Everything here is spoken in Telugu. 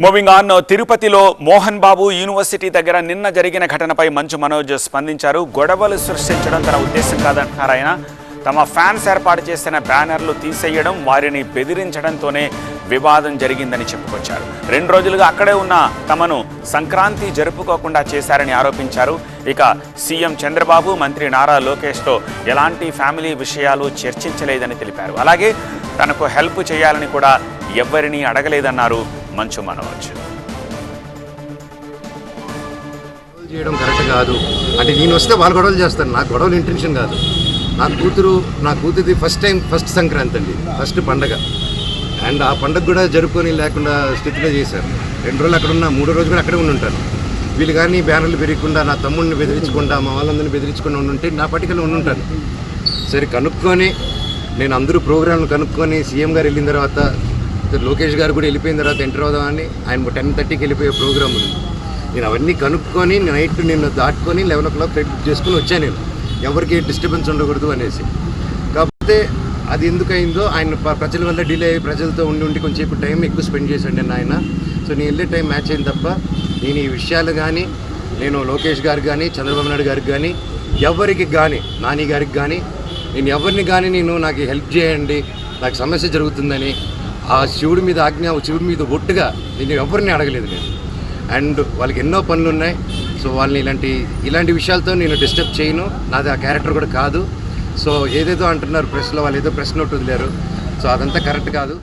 మూవింగ్ ఆన్, తిరుపతిలో మోహన్ బాబు యూనివర్సిటీ దగ్గర నిన్న జరిగిన ఘటనపై మంచు మనోజ్ స్పందించారు. గొడవలు సృష్టించడం తన ఉద్దేశం కాదంటున్నారు ఆయన. తమ ఫ్యాన్స్ ఏర్పాటు చేసిన బ్యానర్లు తీసేయడం, వారిని బెదిరించడంతోనే వివాదం జరిగిందని చెప్పుకొచ్చారు. 2 రోజులుగా అక్కడే ఉన్న తమను సంక్రాంతి జరుపుకోకుండా చేశారని ఆరోపించారు. ఇక సీఎం చంద్రబాబు, మంత్రి నారా లోకేష్తో ఎలాంటి ఫ్యామిలీ విషయాలు చర్చించలేదని తెలిపారు. అలాగే తనకు హెల్ప్ చేయాలని కూడా ఎవ్వరినీ అడగలేదన్నారు మంచు మనోజ్. చేయడం కరెక్ట్ కాదు అంటే నేను వస్తే వాళ్ళు గొడవలు చేస్తాను. నాకు గొడవలు ఇంటెన్షన్ కాదు. నా కూతురిది ఫస్ట్ సంక్రాంతి అండి, ఫస్ట్ పండగ. అండ్ ఆ పండగ కూడా జరుపుకొని లేకుండా స్థితిలో చేశారు. 2 రోజులు అక్కడ ఉన్నా, 3వ రోజు కూడా అక్కడే ఉంటాను. వీళ్ళు కానీ బ్యానర్లు పెరగకుండా, నా తమ్ముడిని బెదిరించకుండా, మా వాళ్ళందరినీ బెదిరించకుండా ఉంటే నా పట్టికలో ఉంటాను. సరే కనుక్కొని నేను అందరూ ప్రోగ్రాంలు కనుక్కొని సీఎం గారు వెళ్ళిన తర్వాత, లోకేష్ గారు కూడా వెళ్ళిపోయిన తర్వాత ఎంటర్ అవుదామని ఆయన 10:30కి వెళ్ళిపోయే ప్రోగ్రామ్ ఉంది. నేను అవన్నీ కనుక్కొని నైట్ నిన్ను దాటుకొని 11 o'clock ఫ్లైట్ బుక్ చేసుకుని వచ్చాను. నేను ఎవరికి డిస్టర్బెన్స్ ఉండకూడదు అనేసి. కాకపోతే అది ఎందుకయిందో ఆయన ప్రజల వల్ల డిలే అయ్యి ప్రజలతో ఉండి కొంచెం టైం ఎక్కువ స్పెండ్ చేశాను నేను ఆయన. సో నేను వెళ్ళే టైం మ్యాచ్ అయింది తప్ప నేను ఈ విషయాలు కానీ, నేను లోకేష్ గారికి కానీ, చంద్రబాబు నాయుడు గారికి కానీ, ఎవరికి కానీ, నాని గారికి కానీ, నేను ఎవరిని కానీ నాకు హెల్ప్ చేయండి, నాకు సమస్య జరుగుతుందని ఆ శివుడి మీద ఆజ్ఞ, శివుడి మీద ఒట్టుగా నేను ఎవరిని అడగలేదు నేను. అండ్ వాళ్ళకి ఎన్నో పనులు ఉన్నాయి. సో వాళ్ళని ఇలాంటి విషయాలతో నేను డిస్టర్బ్ చేయను. నాది ఆ క్యారెక్టర్ కూడా కాదు. సో ఏదేదో అంటున్నారు ప్రెస్లో, వాళ్ళు ఏదో ప్రెస్ నోట్ వదిలేరు. సో అదంతా కరెక్ట్ కాదు.